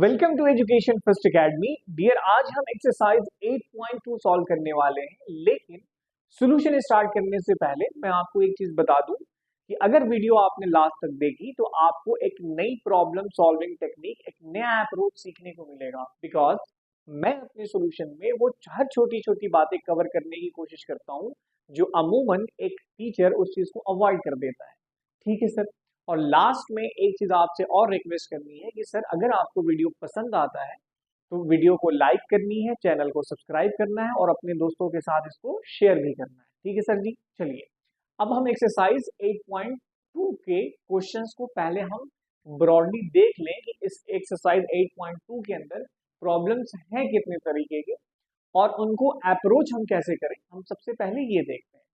Welcome to education first academy. Dear, आज हम exercise 8.2 solve करने वाले हैं, लेकिन सॉल्यूशन स्टार्ट करने से पहले मैं आपको एक चीज बता दूं कि अगर वीडियो आपने लास्ट तक देखी तो आपको एक नई प्रॉब्लम सॉल्विंग टेक्निक, एक नया अप्रोच सीखने को मिलेगा। बिकॉज मैं अपने सॉल्यूशन में वो हर छोटी छोटी बातें कवर करने की कोशिश करता हूँ जो अमूमन एक टीचर उस चीज को अवॉइड कर देता है। ठीक है सर। और लास्ट में एक चीज आपसे और रिक्वेस्ट करनी है कि सर अगर आपको वीडियो पसंद आता है तो वीडियो को लाइक करनी है, चैनल को सब्सक्राइब करना है और अपने दोस्तों के साथ इसको शेयर भी करना है। ठीक है सर जी। चलिए अब हम एक्सरसाइज 8.2 के क्वेश्चंस को पहले हम ब्रॉडली देख लें कि इस एक्सरसाइज 8.2 के अंदर प्रॉब्लम्स हैं कितने तरीके के और उनको अप्रोच हम कैसे करें, हम सबसे पहले ये देखते हैं।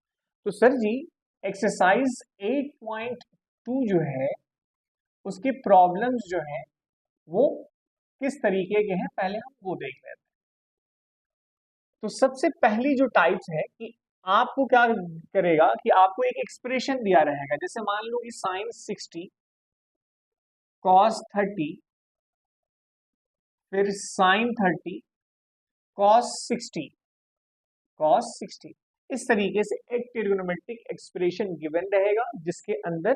तो सर जी, एक्सरसाइज 8.2 जो है उसके प्रॉब्लम्स जो हैं वो किस तरीके के हैं पहले हम वो देख लेते हैं। तो सबसे पहली जो टाइप्स है कि आपको क्या करेगा कि आपको एक एक्सप्रेशन दिया रहेगा, जैसे मान लो कि साइन 60 कॉस 30 फिर साइन 30 कॉस 60 इस तरीके से एक ट्रिग्नोमेट्रिक एक्सप्रेशन गिवन रहेगा जिसके अंदर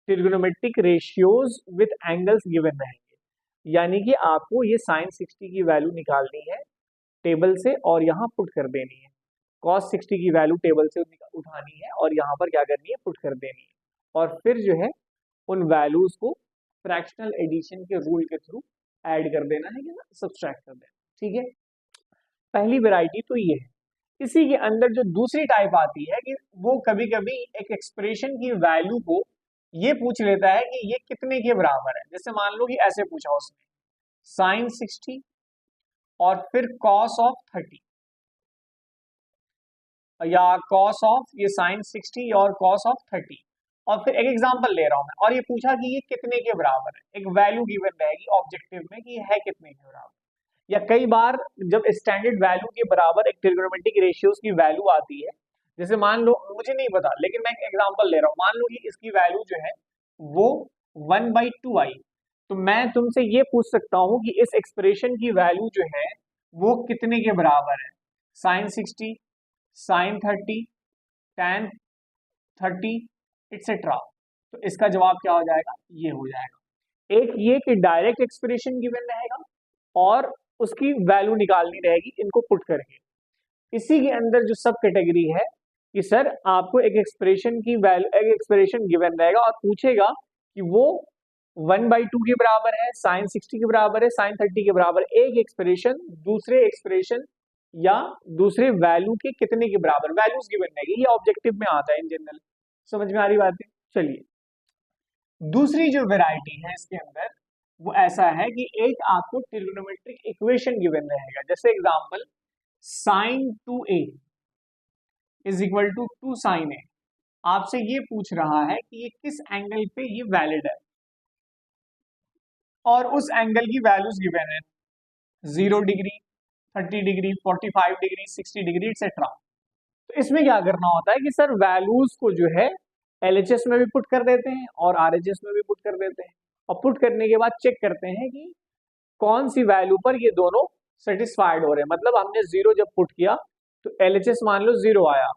trigonometric ratios with angles given रहेंगे। यानी कि आपको ये साइन 60 की वैल्यू निकालनी है टेबल से और यहाँ पुट कर देनी है, कॉस 60 की वैल्यू टेबल से उठानी है और यहाँ पर क्या करनी है, पुट कर देनी है, और फिर जो है उन वैल्यूज को फ्रैक्शनल एडिशन के रूल के थ्रू ऐड कर देना है या सब्सट्रैक्ट कर देना। ठीक है, पहली वैरायटी तो ये है। इसी के अंदर जो दूसरी टाइप आती है कि वो कभी कभी एक एक्सप्रेशन की वैल्यू को ये पूछ लेता है कि ये कितने के बराबर है। जैसे मान लो कि ऐसे पूछा उसने साइन 60 और फिर कॉस ऑफ 30 या कॉस ऑफ ये साइन 60 और कॉस ऑफ 30, और फिर एक एग्जांपल ले रहा हूं मैं, और ये पूछा कि ये कितने के बराबर है। एक वैल्यू गिवन रहेगी ऑब्जेक्टिव में कि ये है कितने के बराबर। या कई बार जब स्टैंडर्ड वैल्यू के बराबर एक ट्रिग्नोमेट्रिक रेशियोज की वैल्यू आती है, जैसे मान लो, मुझे नहीं पता लेकिन मैं एक एग्जांपल ले रहा हूं, मान लो कि इसकी वैल्यू जो है वो 1/2 आई, तो मैं तुमसे ये पूछ सकता हूं कि इस एक्सप्रेशन की वैल्यू जो है वो कितने के बराबर है। Sine 60, sine 30, tan 30 etcetera. तो इसका जवाब क्या हो जाएगा, ये हो जाएगा। एक ये कि डायरेक्ट एक्सप्रेशन गिवन रहेगा और उसकी वैल्यू निकालनी रहेगी इनको पुट करके। इसी के अंदर जो सब कैटेगरी है कि सर आपको एक एक्सप्रेशन की वैल्यू, एक एक्सप्रेशन गिवन रहेगा और पूछेगा कि वो 1/2 के बराबर है, साइन 60 के बराबर है, साइन 30 के बराबर, एक एक्सप्रेशन दूसरे एक्सप्रेशन या दूसरे वैल्यू के कितने के बराबर, वैल्यूज गिवन रहेगी। ये ऑब्जेक्टिव में आता है इन जनरल। समझ में आ रही बात है। चलिए दूसरी जो वेराइटी है इसके अंदर वो ऐसा है कि एक आपको ट्रिग्नोमेट्रिक इक्वेशन गिवन रहेगा, जैसे example sine 2a is equal to 2 sine a। आपसे ये पूछ रहा है कि ये किस एंगल पे ये वैलिड है और उस एंगल की वैल्यूज गिवन है 0 degree, 30 degree, 45 degree, 60 degree etcetera. तो इसमें क्या करना होता है कि सर वैल्यूज को जो है LHS में भी पुट कर देते हैं और RHS में भी पुट कर देते हैं, और पुट करने के बाद चेक करते हैं कि कौन सी वैल्यू पर ये दोनों सेटिस्फाइड हो रहे हैं। मतलब हमने 0 जब पुट किया तो LHS मान लो 0 आया,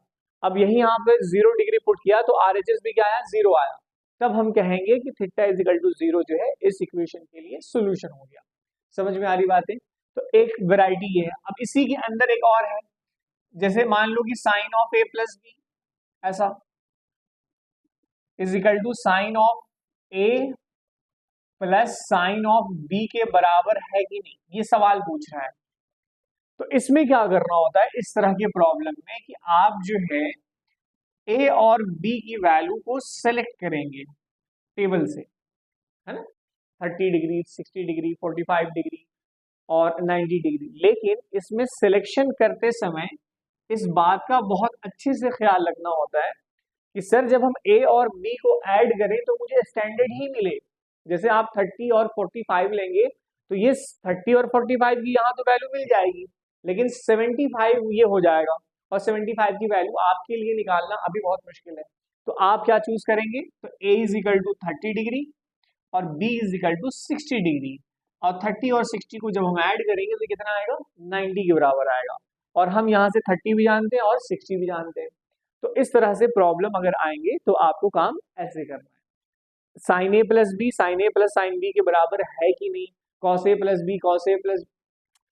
अब यही यहाँ पे 0 डिग्री पुट किया तो RHS भी क्या आया, 0 आया। तब हम कहेंगे कि थीटा इज इक्वल टू 0 जो है इस इक्वेशन के लिए सोल्यूशन हो गया। समझ में आ रही बात है। तो एक वैरायटी ये है। अब इसी के अंदर एक और है, जैसे मान लो कि sine of a plus b ऐसा is equal to sine of a plus sine of b के बराबर है कि नहीं, ये सवाल पूछ रहा है। तो इसमें क्या करना होता है इस तरह के प्रॉब्लम में कि आप जो है a और b की वैल्यू को सेलेक्ट करेंगे टेबल से, है ना, 30 डिग्री, 60 डिग्री, 45 डिग्री और 90 डिग्री। लेकिन इसमें सिलेक्शन करते समय इस बात का बहुत अच्छे से ख्याल रखना होता है कि सर जब हम a और b को ऐड करें तो मुझे स्टैंडर्ड ही मिले। जैसे आप 30 और 45 लेंगे तो ये 30 और 45 की यहाँ तो वैल्यू मिल जाएगी, लेकिन 75 ये हो जाएगा और 75 की वैल्यू आपके लिए निकालना अभी बहुत मुश्किल है। तो आप क्या चूज करेंगे, तो a is equal to 30 degree और b is equal to 60 degree. और 30 और 60 को जब हम ऐड करेंगे तो कितना आएगा, 90 के बराबर आएगा। और हम यहाँ से 30 भी जानते हैं और 60 भी जानते हैं। तो इस तरह से प्रॉब्लम अगर आएंगे तो आपको काम ऐसे करना है। साइन ए प्लस बी साइन ए प्लस साइन बी के बराबर है कि नहीं, cos A plus B cos A plus,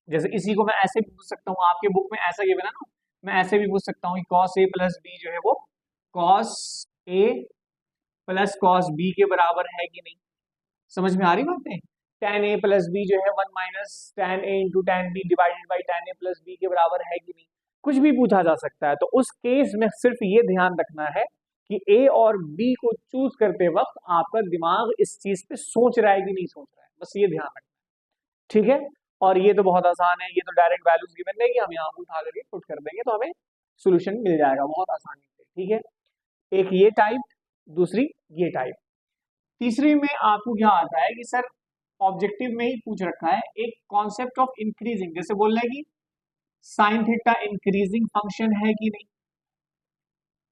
जैसे इसी को मैं ऐसे भी पूछ सकता हूँ, आपके बुक में ऐसा गिवन है ना, मैं ऐसे भी पूछ सकता हूँ कि कॉस ए प्लस बी जो है वो cos A plus cos B के बराबर है कि नहीं। समझ में आ रही बातें। tan a प्लस बी जो है 1 minus tan a into tan b divided by tan a plus B के बराबर है कि नहीं, कुछ भी पूछा जा सकता है। तो उस केस में सिर्फ ये ध्यान रखना है कि a और b को चूज करते वक्त आपका दिमाग इस चीज पे सोच रहा है कि नहीं सोच रहा है, बस ये ध्यान रखना है, ठीक है। और ये तो बहुत आसान है, ये तो डायरेक्ट वैल्यूज गिवन रहेगी, हम यहाँ उठा करके पुट कर देंगे तो हमें सोल्यूशन मिल जाएगा बहुत आसानी से, ठीक है। एक ये टाइप, दूसरी ये टाइप। तीसरी में आपको क्या आता है कि सर ऑब्जेक्टिव में ही पूछ रखा है एक कॉन्सेप्ट ऑफ इंक्रीजिंग, जैसे बोल रहा है कि साइन थीटा इंक्रीजिंग फंक्शन है कि नहीं,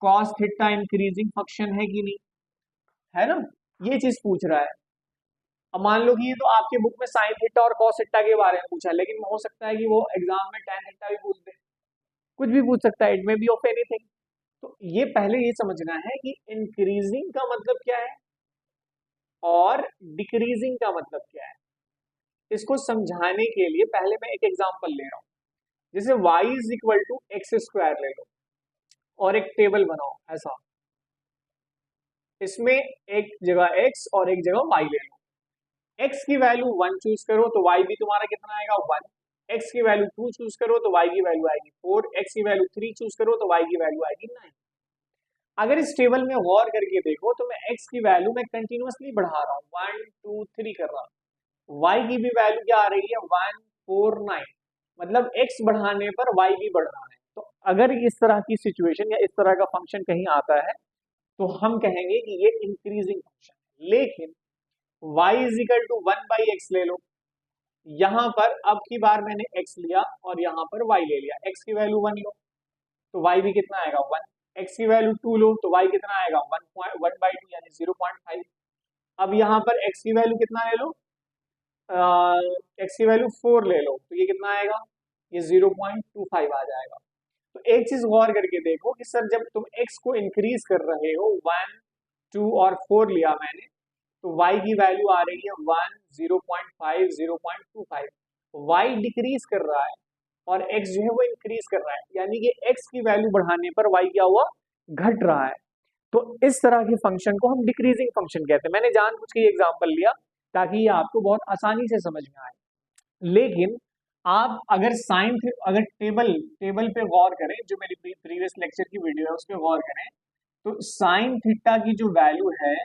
कॉस थीटा इंक्रीजिंग फंक्शन है कि नहीं, है ना, ये चीज पूछ रहा है। अब मान लो कि ये तो आपके बुक में साइन थीटा और कॉस थीटा के बारे में पूछा है, लेकिन हो सकता है कि वो एग्जाम में tan थीटा भी पूछ दे, कुछ भी पूछ सकता है, it may be of anything. तो ये पहले ये समझना है कि इंक्रीजिंग का मतलब क्या है और डिक्रीजिंग का मतलब क्या है। इसको समझाने के लिए पहले मैं एक एग्जांपल ले रहा हूं, जैसे y is equal to x square ले लो और एक टेबल बनाओ ऐसा, इसमें एक जगह x और एक जगह y ले लो। x की वैल्यू 1 चूज करो तो y भी तुम्हारा कितना आएगा 1, x की वैल्यू 2 चूज करो तो y की वैल्यू आएगी 4, x की वैल्यू 3 चूज करो तो y की वैल्यू आएगी 9। अगर इस टेबल में गौर करके देखो तो मैं x की वैल्यू में कंटिन्यूअसली बढ़ा रहा हूँ, 1 2 3 कर रहा हूँ, y की भी वैल्यू क्या आ रही है 1 4 9, मतलब x बढ़ाने पर y भी बढ़ रहा है। तो अगर इस तरह की सिचुएशन या इस तरह का फंक्शन कहीं आता है तो हम कहेंगे कि ये इंक्रीजिंग फंक्शन है। लेकिन y is equal to 1 by x ले लो, यहां पर अब की बार मैंने x लिया और यहां पर y ले लिया, x की वैल्यू 1 लो तो y भी कितना आएगा 1, x की वैल्यू 2 लो तो y कितना आएगा 1 बाई 2 यानी 0.5। अब यहाँ पर x की वैल्यू कितना ले लो, x की वैल्यू 4 ले लो तो ये कितना आएगा, ये 0.25 आ जाएगा। तो एक चीज गौर करके देखो कि सर जब तुम x को इंक्रीज कर रहे हो 1 2 और 4 लिया मैंने, तो y की वैल्यू आ रही है 1 0.5 0.25, y डिक्रीज कर रहा है और x जो है वो इंक्रीज कर रहा है, यानी कि x की वैल्यू बढ़ाने पर y क्या हुआ, घट रहा है। तो इस तरह के फंक्शन को हम डिक्रीजिंग फंक्शन कहते हैं। मैंने जानबूझ के एग्जांपल लिया ताकि ये आपको बहुत आसानी से समझ में आए। लेकिन आप अगर अगर टेबल टेबल पे गौर करें, जो मेरी प्रीवियस लेक्चर की वीडियो है उस पर गौर करें, तो साइन थीटा की जो वैल्यू है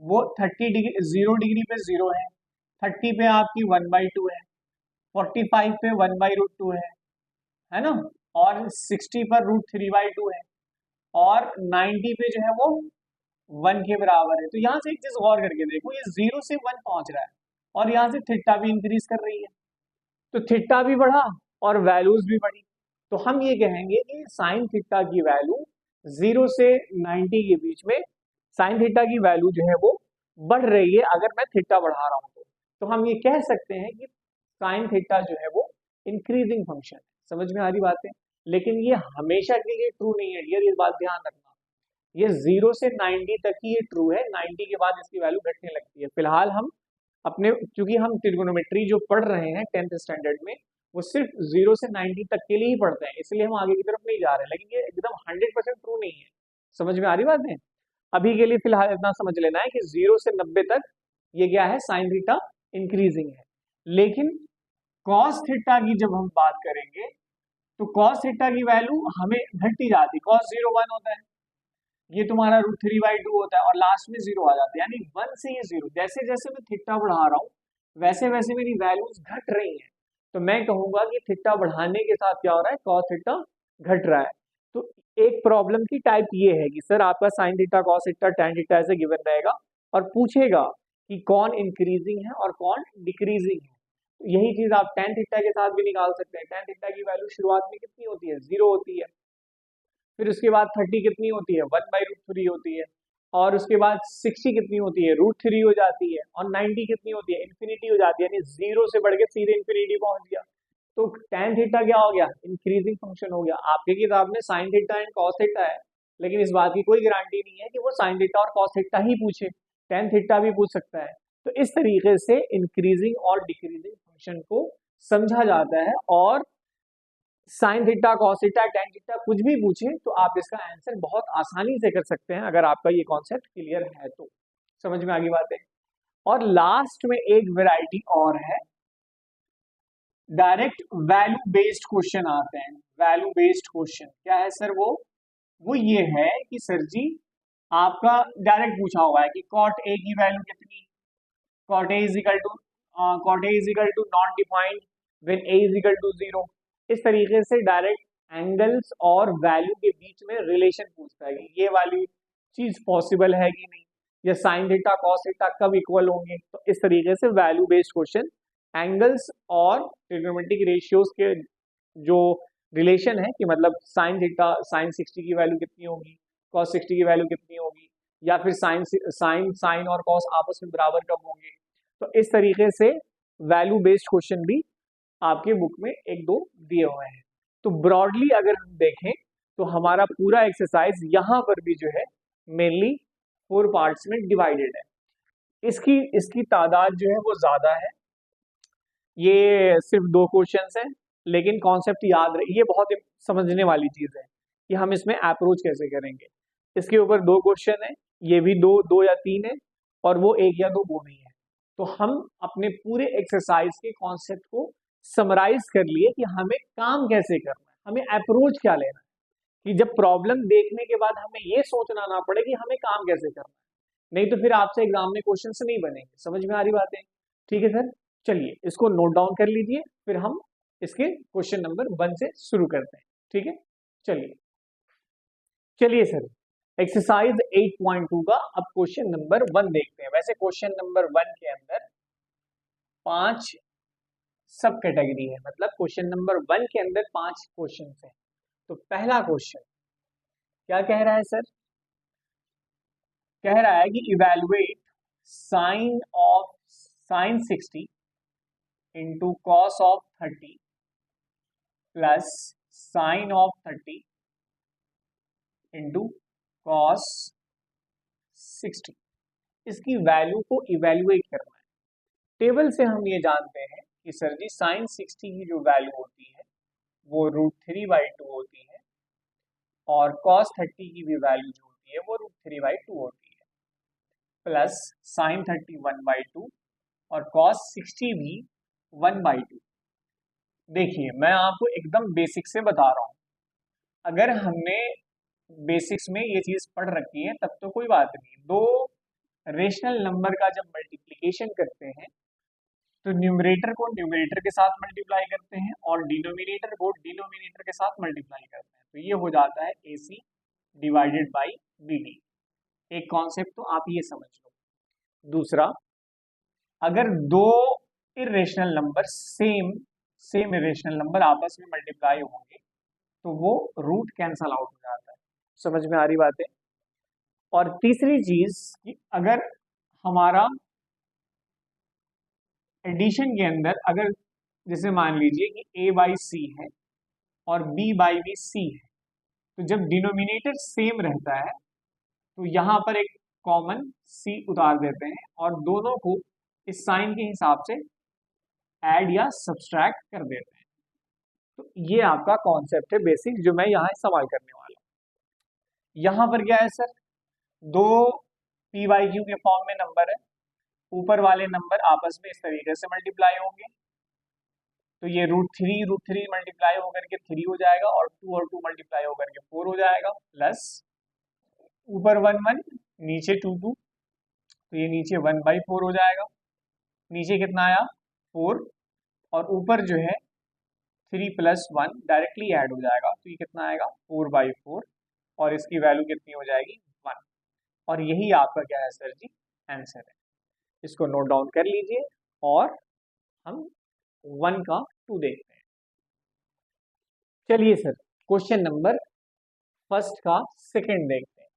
वो 30 डिग्री 0 डिग्री पे 0 है, 30 पे आपकी 1/2 है, 45 पे 1/√2 है ना, और 60 पर √3/2 है, और 90 पे जो है वो 1 के बराबर है। तो यहाँ से एक चीज गौर करके देखो, ये 0 से 1 पहुंच रहा है और यहाँ से थीटा भी इंक्रीज कर रही है, तो थीटा भी बढ़ा और वैल्यूज भी बढ़ी। तो हम ये कहेंगे कि साइन थीटा की वैल्यू 0 से 90 के बीच में साइन थीटा की वैल्यू जो है वो बढ़ रही है अगर मैं थीटा बढ़ा रहा हूं तो हम ये कह सकते हैं कि साइन थीटा जो है वो इंक्रीजिंग फंक्शन है। समझ में आ रही बात है। लेकिन ये हमेशा के लिए ट्रू नहीं है डियर, ये बात ध्यान रखना। ये 0 से 90 तक ही ये ट्रू है, 90 के बाद इसकी वैल्यू घटने लगती है। फिलहाल हम अपने, क्योंकि हम ट्रिगोनोमेट्री जो पढ़ रहे हैं 10th स्टैंडर्ड में, वो सिर्फ 0 से 90 तक के लिए ही पढ़ते हैं, इसलिए हम आगे की तरफ नहीं जा रहे हैं। लेकिन ये एकदम 100% ट्रू नहीं है। समझ में आ रही बात है। अभी के लिए फिलहाल इतना समझ लेना है कि 0 से 90 तक ये क्या है, साइन थीटा इंक्रीजिंग है। लेकिन कॉस थीटा की जब हम बात करेंगे तो कॉस थीटा की वैल्यू हमें घटती जाती है। कॉस 0 1 होता है, ये तुम्हारा √3/2 होता है और लास्ट में 0 आ जाता है, यानी 1 से ये 0। जैसे जैसे मैं थीटा बढ़ा रहा हूँ वैसे वैसे मेरी वैल्यूज घट रही हैं। तो मैं कहूंगा कि थीटा बढ़ाने के साथ क्या हो रहा है, कॉस थीटा घट रहा है। तो एक प्रॉब्लम की टाइप ये है कि सर आपका sine theta cos theta tan theta ऐसे गिवन रहेगा और पूछेगा कि कौन इंक्रीजिंग है और कौन डिक्रीजिंग है। तो यही चीज आप टैन थीटा के साथ भी निकाल सकते हैं। टैन थीटा की वैल्यू शुरुआत में कितनी होती है, 0 होती है, फिर उसके बाद 30 कितनी होती है, 1/√3 होती है, और उसके बाद 60 कितनी होती है, √3 हो जाती है, और 90 कितनी होती है, इन्फिनिटी हो जाती है, यानी जीरो से बढ़ के सीधे इन्फिनिटी पहुंच गया। तो tan थीटा क्या हो गया, इंक्रीजिंग फंक्शन हो गया। आपके किताब में sin theta and cos theta है, लेकिन इस बात की कोई गारंटी नहीं है कि वो sin थीटा और cos थीटा ही पूछे, tan थीटा भी पूछ सकता है। तो इस तरीके से इंक्रीजिंग और डिक्रीजिंग फंक्शन को समझा जाता है, और sine theta, cos theta, tan theta कुछ भी पूछे तो आप इसका आंसर बहुत आसानी से कर सकते हैं, अगर आपका ये कॉन्सेप्ट क्लियर है तो। समझ में आ गई बात है। और लास्ट में एक वैरायटी और है, डायरेक्ट वैल्यू बेस्ड क्वेश्चन आते हैं। वैल्यू बेस्ड क्वेश्चन क्या है सर, वो ये है कि सर जी आपका डायरेक्ट पूछा हुआ है कि कॉट ए की वैल्यू कितनी, cot A is equal to not defined when A is equal to 0। इस तरीके से डायरेक्ट एंगल्स और वैल्यू के बीच में रिलेशन पूछता है कि ये वाली चीज पॉसिबल है कि नहीं, या साइन थीटा कॉस थीटा कब इक्वल होंगे। तो इस तरीके से वैल्यू बेस्ड क्वेश्चन एंगल्स और ट्रिग्नोमेट्रिक रेशियोज के जो रिलेशन है कि मतलब साइन थीटा, साइन 60 की वैल्यू कितनी होगी, कॉस 60 की वैल्यू कितनी होगी, या फिर साइन साइन साइन और कॉस आपस में बराबर कब होंगे। तो इस तरीके से वैल्यू बेस्ड क्वेश्चन भी आपके बुक में एक दो दिए हुए हैं। तो ब्रॉडली अगर हम देखें तो हमारा पूरा एक्सरसाइज यहाँ पर भी जो है मेनली 4 पार्ट्स में डिवाइडेड है। इसकी इसकी तादाद जो है वो ज्यादा है, ये सिर्फ 2 क्वेश्चंस हैं, लेकिन कॉन्सेप्ट याद रहे, ये बहुत समझने वाली चीज है कि हम इसमें अप्रोच कैसे करेंगे। इसके ऊपर 2 क्वेश्चन है, ये भी दो या 3 है, और वो 1 या 2 वो नहीं है। तो हम अपने पूरे एक्सरसाइज के कॉन्सेप्ट को समराइज कर लिए कि हमें काम कैसे करना है, हमें अप्रोच क्या लेना है, कि जब प्रॉब्लम देखने के बाद हमें ये सोचना ना पड़े कि हमें काम कैसे करना है। नहीं तो फिर आपसे एग्जाम में क्वेश्चन नहीं बनेंगे। समझ में आ रही बात है। ठीक है सर, चलिए इसको नोट डाउन कर लीजिए, फिर हम इसके क्वेश्चन नंबर 1 से शुरू करते हैं। ठीक है, चलिए चलिए सर, एक्सरसाइज 8.2 का अब क्वेश्चन नंबर 1 देखते हैं। वैसे क्वेश्चन नंबर 1 के अंदर 5 सब कैटेगरी है, मतलब क्वेश्चन नंबर 1 के अंदर 5 क्वेश्चन है। तो पहला क्वेश्चन क्या कह रहा है सर, कह रहा है कि evaluate sine of sine 60 into cos of 30 plus sine of 30 into cos 60। इसकी वैल्यू को इवेलुएट करना है। टेबल से हम ये जानते हैं कि सर जी साइन 60 की जो वैल्यू होती है वो √3/2 होती है, और कॉस 30 की भी वैल्यू जो होती है वो √3/2 होती है, प्लस साइन 30 1/2 और कॉस 60 भी 1/2। देखिए मैं आपको एकदम बेसिक से बता रहा हूं, अगर हमने बेसिक्स में ये चीज पढ़ रखी है तब तो कोई बात नहीं। दो रेशनल नंबर का जब मल्टीप्लिकेशन करते हैं तो न्यूमरेटर को न्यूमरेटर के साथ मल्टीप्लाई करते हैं और डिनोमिनेटर को डिनोमिनेटर के साथ मल्टीप्लाई करते हैं, तो ये हो जाता है AC डिवाइडेड बाई BD। एक कॉन्सेप्ट तो आप ये समझ लो। दूसरा, अगर दो irrational number same irrational number आपस में मल्टीप्लाई होंगे तो वो रूट कैंसल आउट हो जाता है। समझ में आ रही बात है। और तीसरी चीज कि अगर हमारा एडिशन के अंदर अगर जैसे मान लीजिए कि A/C है और B/B/C है, तो जब डिनोमिनेटर सेम रहता है तो यहां पर एक कॉमन C उतार देते हैं और दोनों को इस साइन के हिसाब से ऐड या सब्सट्रैक्ट कर देते हैं। तो ये आपका कॉन्सेप्ट है बेसिक, जो मैं यहाँ इस्तेमाल करने वाला हूँ। यहाँ पर क्या है सर, दो P/Q के फॉर्म में नंबर है, ऊपर वाले नंबर आपस में इस तरीके से मल्टीप्लाई होंगे, तो ये √3 मल्टीप्लाई होकर के 3 हो जाएगा और 2 मल्टीप्लाई होकर के 4 हो जाएगा, प्लस ऊपर 1 1 नीचे 2 2, तो ये नीचे 1/4 हो जाएगा, नीचे कितना आया 4, और ऊपर जो है 3 + 1 डायरेक्टली ऐड हो जाएगा, तो ये कितना आएगा 4/4, और इसकी वैल्यू कितनी हो जाएगी 1। और यही आपका क्या है सर जी, आंसर है। इसको नोट डाउन कर लीजिए और हम 1 का 2 देखते हैं। चलिए सर, क्वेश्चन नंबर फर्स्ट का सेकंड देखते हैं।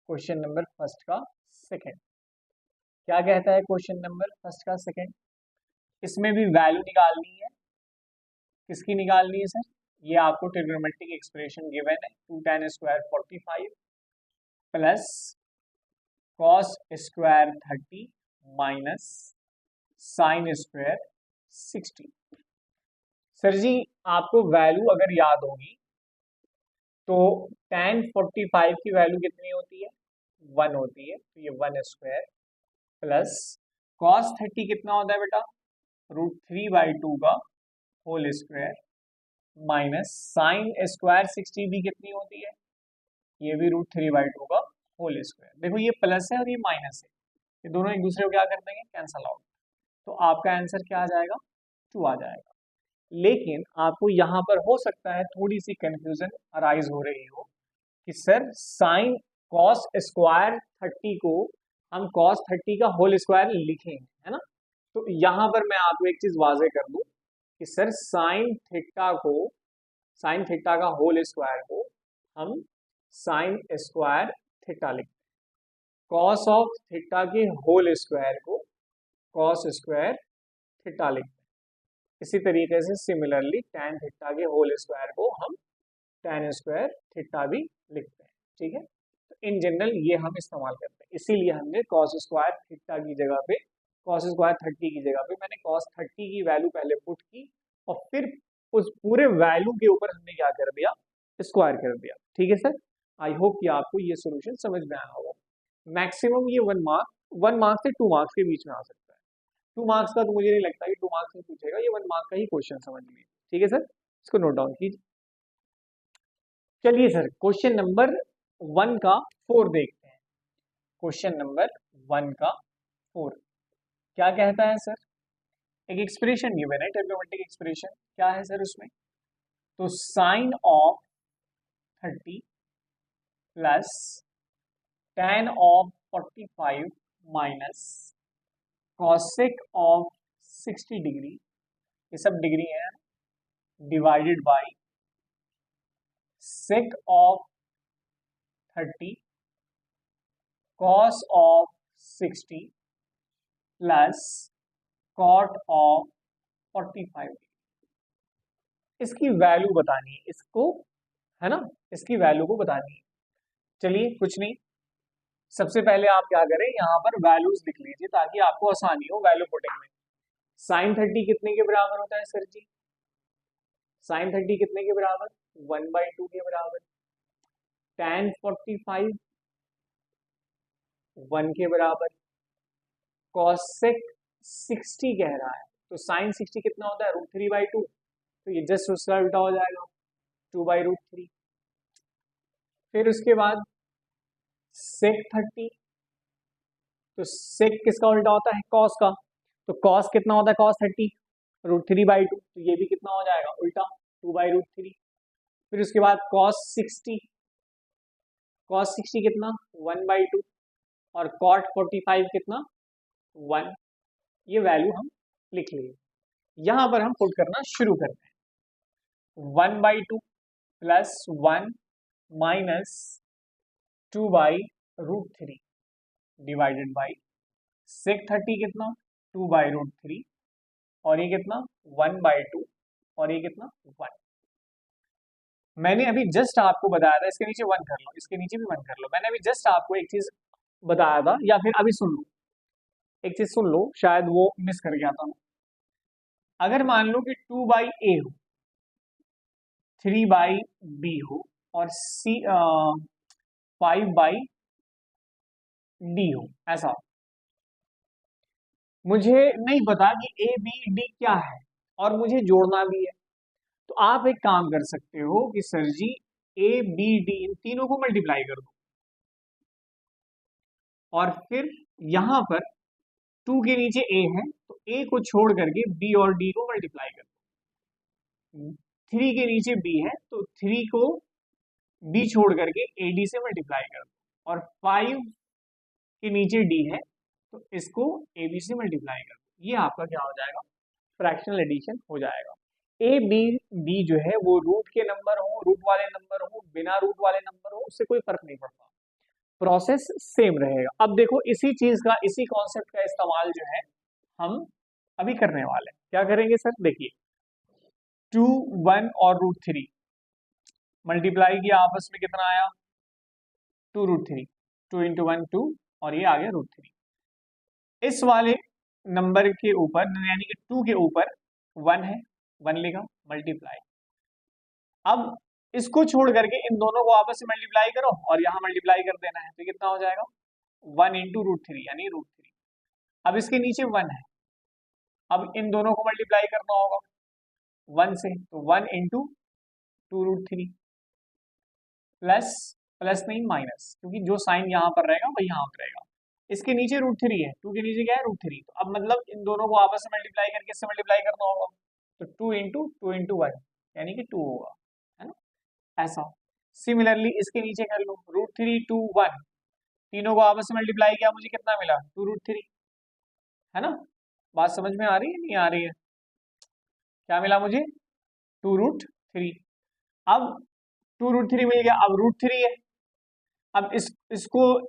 क्वेश्चन नंबर फर्स्ट का सेकंड क्या कहता है? क्वेश्चन नंबर फर्स्ट का सेकंड, इसमें भी वैल्यू निकालनी है। किसकी निकालनी है सर? ये आपको ट्रिग्नोमेट्रिक एक्सप्रेशन गिवन है, 2 tan square 45 plus cos square 30 minus sine square 60। Sir ji आपको वैल्यू अगर याद होगी तो tan 45 की वैल्यू कितनी होती है? 1 होती है, तो ये 1 स्क्वायर प्लस कॉस 30 कितना होता है बेटा? √3/2 का whole square minus sine square 60 भी कितनी होती है? ये भी √3/2 का होल स्क्वायर। देखो ये प्लस है और ये माइनस है, ये दोनों एक दूसरे को क्या कर देंगे? Cancel out. तो आपका आंसर क्या आ जाएगा? 2 आ जाएगा। लेकिन आपको यहाँ पर हो सकता है थोड़ी सी कंफ्यूजन अराइज हो रही हो कि सर साइन कॉस स्क्वायर 30 को हम कॉस 30 का होल स्क्वायर लिखेंगे, है ना? तो यहाँ पर मैं आपको एक चीज वाजे कर दूं कि सर साइन थीटा का होल स्क्वायर को हम साइन स्क्वायर थीटा लिखते हैं, कॉस ऑफ थीटा के होल स्क्वायर को कॉस स्क्वायर थीटा लिखते हैं। इसी तरीके से सिमिलरली tan थीटा के होल स्क्वायर को हम tan स्क्वायर थीटा भी लिखते हैं। ठीक है, तो इन जनरल ये हम इस्तेमाल करते हैं, इसीलिए हमने कॉस स्क्वायर थीटा की जगह पे कॉस स्क्वायर 30 की जगह पे मैंने कॉस 30 की वैल्यू पहले पुट की और फिर उस पूरे वैल्यू के ऊपर हमने क्या कर दिया? स्क्वायर कर दिया। ठीक है सर, आई होप कि आपको ये सोल्यूशन समझ में आया होगा। मैक्सिमम ये 1 मार्क से 2 मार्क्स के बीच में आ सकता है। 2 मार्क्स का तो मुझे नहीं लगता कि 2 मार्क्स में पूछेगा, ये 1 मार्क का ही क्वेश्चन समझ लीजिए। ठीक है सर, इसको नोट डाउन कीजिए। चलिए सर क्वेश्चन नंबर 1 का 4 देखते हैं। क्वेश्चन नंबर 1 का 4 क्या कहता है सर? एक एक्सप्रेशन गिवन है, ट्रिग्नोमेट्रिक एक्सप्रेशन। क्या है सर उसमें? तो sine of 30 plus tan of 45 minus cosec of 60 degree, ये सब डिग्री है, divided by sec of 30 cos of 60 plus cot of 45 degree. इसकी वैल्यू बतानी है इसको, है ना? इसकी वैल्यू को बतानी है। चलिए कुछ नहीं, सबसे पहले आप क्या करें, यहाँ पर वैल्यूज लिख लीजिए ताकि आपको आसानी हो वैल्यू पुटिंग में। साइन 30 कितने के बराबर होता है सर जी? साइन 30 कितने के बराबर? 1/2 के बराबर। tan 45 1 के बराबर। कॉसेक 60 कह रहा है, तो साइन 60 कितना होता है? √3/2, तो ये जस्ट उसका उल्टा हो जाएगा, 2/√3। फिर उसके बाद सेक 30, तो सेक किसका उल्टा होता है? कॉस का, तो कॉस कितना होता है? कॉस 30 √3/2, तो ये भी कितना हो जाएगा? उल्टा, 2/√3। फिर उसके बाद कॉस 60 कितना? 1/2 और कॉट 45 कितना? 1। ये वैल्यू हम लिख लिए। यहां पर हम पुट करना शुरू करते हैं। 1/2 plus 1 minus 2/√3 divided by sec 30 कितना? 2/√3 और ये कितना? 1/2 और ये कितना? 1। मैंने अभी जस्ट आपको बताया था, इसके नीचे 1 कर लो, इसके नीचे भी 1 कर लो। मैंने अभी जस्ट आपको एक चीज बताया था, या फिर अभी सुन लो, एक चीज सुन लो, शायद वो मिस कर गया था। अगर मान लो कि 2/a हो, 3/b हो और 5/d हो, ऐसा मुझे नहीं पता कि a b d क्या है और मुझे जोड़ना भी है, तो आप एक काम कर सकते हो कि sir ji a b d इन तीनों को मल्टीप्लाई कर दो और फिर यहां पर 2 के नीचे a है तो a को छोड़ करके b और d को मल्टीप्लाई कर दो। 3 के नीचे b है तो 3 को b छोड़ करके ad से मल्टीप्लाई कर दो और 5 के नीचे d है तो इसको ab से मल्टीप्लाई कर दो। ये आपका क्या हो जाएगा? फ्रैक्शनल एडिशन हो जाएगा। ए बी डी जो है वो रूट के नंबर हो, रूट वाले नंबर हो, बिना रूट वाले नंबर हो, उससे कोई फर्क नहीं पड़ता। प्रोसेस सेम रहेगा। अब देखो इसी चीज का, इसी कॉन्सेप्ट का इस्तेमाल जो है हम अभी करने वाले हैं। क्या करेंगे सर, देखिए 2 1 और √3 मल्टीप्लाई किया, आपस में कितना आया 2√3, 2 इंटू 1 2 और ये आ गया √3। इस वाले नंबर के ऊपर यानी कि 2 के ऊपर 1 है, 1 लिखा, मल्टीप्लाई। अब इसको छोड़ करके इन दोनों को आपस में मल्टीप्लाई करो और यहां मल्टीप्लाई कर देना है, तो कितना हो जाएगा 1 इंटू √3 यानी √3। अब इसके नीचे 1 है, अब इन दोनों को मल्टीप्लाई करना होगा 1 से, तो 1 इंटू 2√3 प्लस, प्लस नहीं माइनस, क्योंकि जो साइन यहाँ पर रहेगा वही यहाँ पर रहेगा। इसके नीचे √3 है, 2 के नीचे क्या है √3, तो अब मतलब इन दोनों को आपस में मल्टीप्लाई करके इससे मल्टीप्लाई करना होगा, तो 2 इंटू 1 यानी कि 2 होगा, है ना। ऐसा सिमिलरली इसके नीचे कर लो, √3 2 1, तीनों को आपस में मल्टीप्लाई किया, मुझे कितना मिला 2√3, है ना। बात समझ में आ रही है नहीं आ रही है, क्या मिला मुझे 2√3। अब 2√3 मिल गया, अब √3 है, अब इसको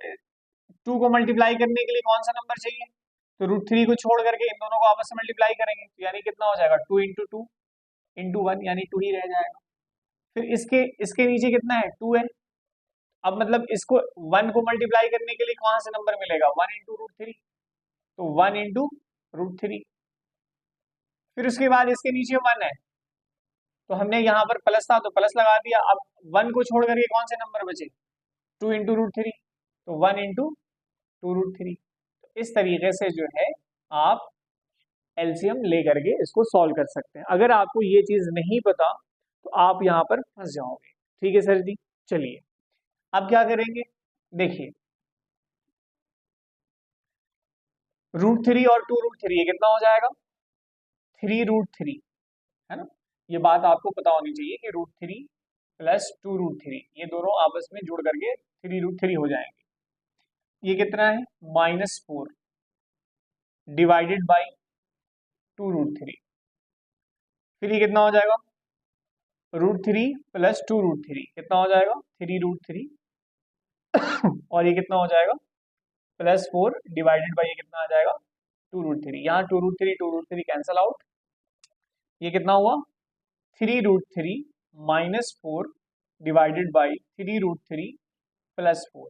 2 को मल्टीप्लाई करने के लिए कौन सा नंबर चाहिए, तो √3 को छोड़ करके इन दोनों को आपस में मल्टीप्लाई करेंगे, तो यानी कितना हो जाएगा 2 इंटू 2 इंटू 1 यानी 2 ही रह जाएगा। फिर इसके नीचे कितना है 2 है, अब मतलब इसको 1 को मल्टीप्लाई करने के लिए कौन सा नंबर मिलेगा 1 इंटू √3, तो 1 इंटू √3। फिर उसके बाद इसके नीचे 1 है, तो हमने यहाँ पर प्लस था तो प्लस लगा दिया, अब 1 को छोड़ करके कौन से नंबर बचे 2 इंटू √3, तो 1 इंटू 2√3। इस तरीके से जो है आप एलसीएम लेकर के इसको सॉल्व कर सकते हैं। अगर आपको ये चीज नहीं पता तो आप यहाँ पर फंस जाओगे। ठीक है सर जी, चलिए अब क्या करेंगे, देखिए √3 और 2√3 कितना हो जाएगा 3√3, है ना। ये बात आपको पता होनी चाहिए कि √3 प्लस 2√3 ये दोनों आपस में जुड़ करके 3√3 हो जाएंगे। ये कितना है -4 डिवाइडेड बाई 2√3, फिर ये कितना हो जाएगा √3 प्लस 2√3 कितना हो जाएगा 3√3 और ये कितना हो जाएगा +4 डिवाइडेड बाई ये कितना आ जाएगा 2√3। यहाँ 2√3 कैंसल आउट, ये कितना हुआ 3√3 -4 डिवाइडेड बाई 3√3 +4।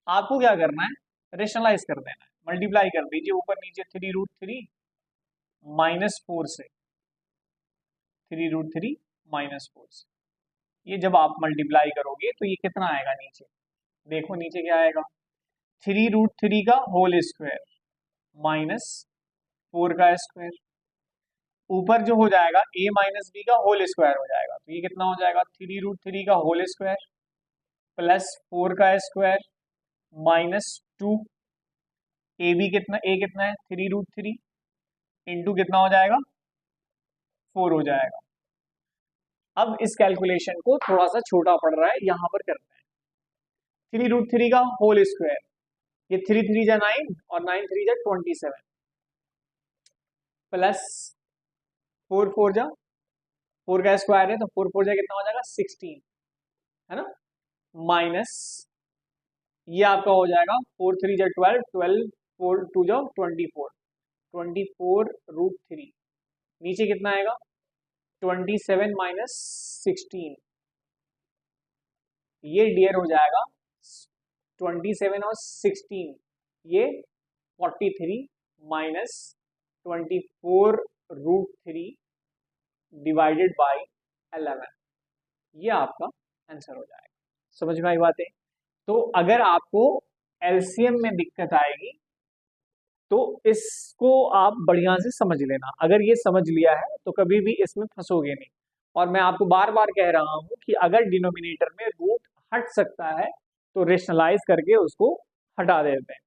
आपको क्या करना है रेशनलाइज कर देना है, मल्टीप्लाई कर दीजिए ऊपर नीचे 3√3 -4 से, 3√3 -4 से। ये जब आप मल्टीप्लाई करोगे तो ये कितना आएगा नीचे, देखो नीचे क्या आएगा 3√3 का होल स्क्वायर -4 का स्क्वायर, ऊपर जो हो जाएगा a माइनस बी का होल स्क्वायर हो जाएगा, तो ये कितना हो जाएगा 3√3 का होल स्क्वायर +4 का स्क्वायर -2, ए बी कितना, a कितना है 3√3 इंटू कितना हो जाएगा 4 हो जाएगा। अब इस कैलकुलेशन को थोड़ा सा छोटा पड़ रहा है, यहां पर करते हैं 3√3 का होल स्क्वायर, ये 3 3 जा 9 और 9 3 जा 27 प्लस 4 4 जा 4 का स्क्वायर है तो 4 4 जा कितना हो जाएगा 16, है ना, माइनस ये आपका हो जाएगा 4 3 जा 12, 12 4 2 जा 24, 24√3 नीचे कितना आएगा 27 माइनस 16, ये डियर हो जाएगा 27 और 16, ये 43 माइनस 24√3 डिवाइडेड बाई 11, ये आपका आंसर हो जाएगा। समझ में आई बातें। तो अगर आपको एलसीएम में दिक्कत आएगी तो इसको आप बढ़िया से समझ लेना, अगर ये समझ लिया है तो कभी भी इसमें फंसोगे नहीं। और मैं आपको बार बार कह रहा हूं कि अगर डिनोमिनेटर में रूट हट सकता है तो रेशनलाइज करके उसको हटा देते हैं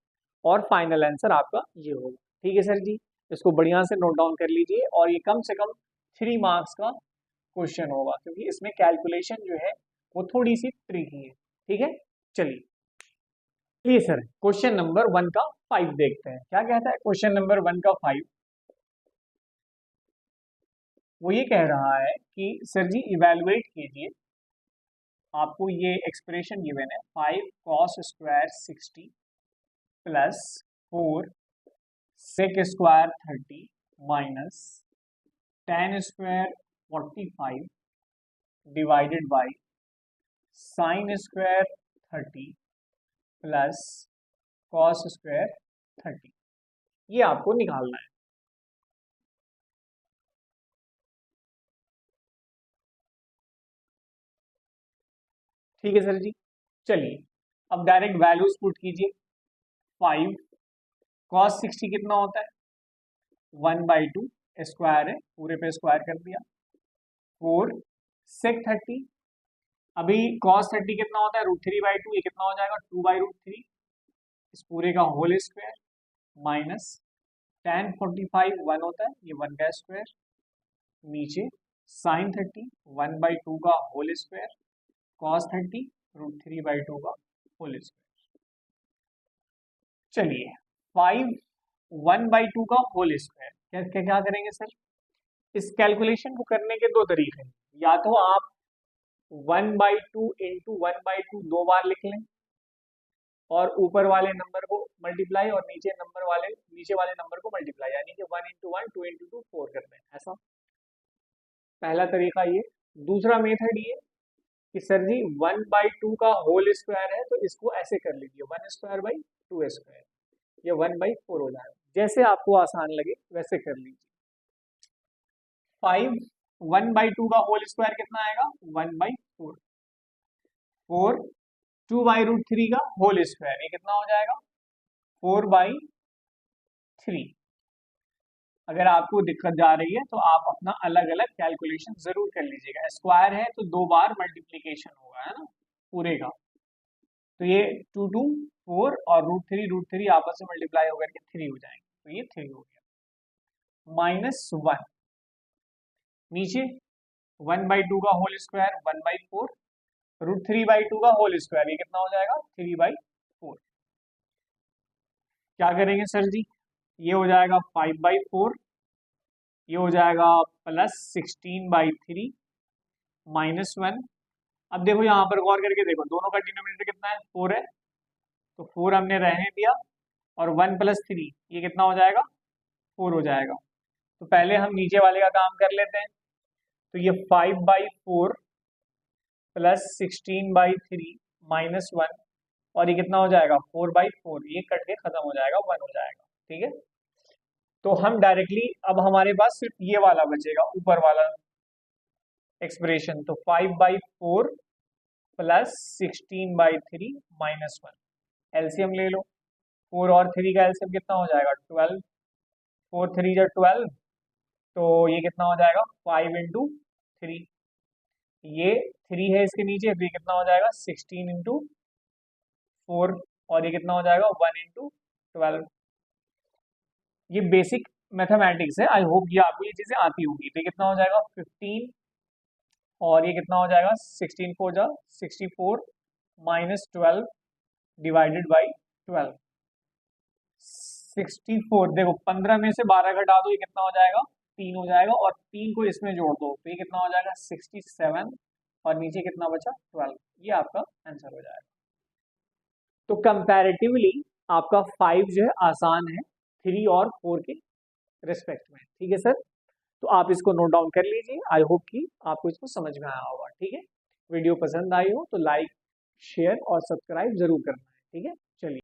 और फाइनल आंसर आपका ये होगा। ठीक है सर जी, इसको बढ़िया से नोट डाउन कर लीजिए और ये कम से कम 3 मार्क्स का क्वेश्चन होगा, क्योंकि इसमें कैलकुलेशन जो है वो थोड़ी सी ट्रिकी है। ठीक है, चलिए सर क्वेश्चन नंबर 1 का 5 देखते हैं क्या कहता है। क्वेश्चन नंबर 1 का 5 वो ये कह रहा है कि सर जी इवेलुएट कीजिए आपको ये एक्सप्रेशन गिवन है 5 cos square 60 plus 4 sec square 30 minus 10 square 45 divided by sine square 30 plus cos square 30, ये आपको निकालना है। ठीक है सर जी, चलिए अब डायरेक्ट वैल्यूज पुट कीजिए। 5 cos 60 कितना होता है 1/2 स्क्वायर है, पूरे पे स्क्वायर कर दिया। 4 sec 30, अभी cos 30 कितना होता है √3/2, ये कितना हो जाएगा 2/√3 इस पूरे का होल स्क्वायर माइनस tan 45 1 होता है, ये 1 का स्क्वायर, नीचे sin 30 1/2 का होल स्क्वायर cos 30 √3/2 का होल स्क्वायर। चलिए 5 1/2 का होल स्क्वायर क्या क्या करेंगे सर, इस कैलकुलेशन को करने के दो तरीके हैं। या तो आप 1/2 इंटू 1/2 दो बार लिख लें और ऊपर वाले नंबर को मल्टीप्लाई और नीचे वाले नंबर को मल्टीप्लाई, यानी कि 1 इंटू 1 2 इंटू 2 4 कर दें, ऐसा पहला तरीका ये। दूसरा मेथड ये कि सर जी 1/2 का होल स्क्वायर है तो इसको ऐसे कर लीजिए 1² बाई 2 स्क्वायर, ये 1/4 हो जाएगा, जैसे आपको आसान लगे वैसे कर लीजिए। 5 1/2 का होल स्क्वायर कितना आएगा 1/4, 4 2/√3 का होल स्क्वायर, ये कितना हो जाएगा 4/3। अगर आपको दिक्कत जा रही है तो आप अपना अलग अलग कैलकुलेशन जरूर कर लीजिएगा। स्क्वायर है तो दो बार मल्टीप्लीकेशन होगा, है ना, पूरे का। तो ये 2 2 4 और √3 आपस में मल्टीप्लाई होकर के 3 हो जाएंगे, तो ये 3 हो गया। -1 नीचे 1/2 का होल स्क्वायर 1/4 √3/2 का होल स्क्वायर, ये कितना हो जाएगा 3/4। क्या करेंगे सर जी, ये हो जाएगा 5/4, ये हो जाएगा प्लस 16/3 -1। अब देखो यहाँ पर गौर करके देखो, दोनों का डिनोमिनेटर कितना है 4 है, तो 4 हमने रहने दिया और 1 + 3 ये कितना हो जाएगा 4 हो जाएगा। तो पहले हम नीचे वाले का काम कर लेते हैं, तो ये 5/4 प्लस 16/3 -1 और ये कितना हो जाएगा 4/4, ये कट के खत्म हो जाएगा 1 हो जाएगा। ठीक है, तो हम डायरेक्टली अब हमारे पास सिर्फ ये वाला बचेगा ऊपर वाला एक्सप्रेशन, तो 5/4 प्लस 16/3 -1, एलसीएम ले लो, 4 और 3 का एलसीएम कितना हो जाएगा 12, 4 3 जा 12, तो ये कितना हो जाएगा 5 इंटू 3, ये 3 है इसके नीचे, तो ये कितना हो जाएगा 16 इंटू 4 और ये कितना हो जाएगा 1 इंटू 12। ये बेसिक मैथमेटिक्स है, आई होप ये आपको ये चीजें आती होंगी। तो ये कितना हो जाएगा 15 और ये कितना हो जाएगा 16 4 जा 64 -12 डिवाइडेड बाई 12। 64 देखो 15 में से 12 घटा दो, ये कितना हो जाएगा 3 हो जाएगा, और 3 को इसमें जोड़ दो तो ये कितना हो जाएगा 67 और नीचे कितना बचा 12, ये आपका आंसर हो जाएगा। तो कंपैरेटिवली आपका 5 जो है आसान है 3 और 4 के रिस्पेक्ट में। ठीक है सर, तो आप इसको नोट डाउन कर लीजिए, आई होप कि आपको इसको समझ में आया होगा। ठीक है, वीडियो पसंद आई हो तो लाइक शेयर और सब्सक्राइब जरूर करना है। ठीक है, चलिए।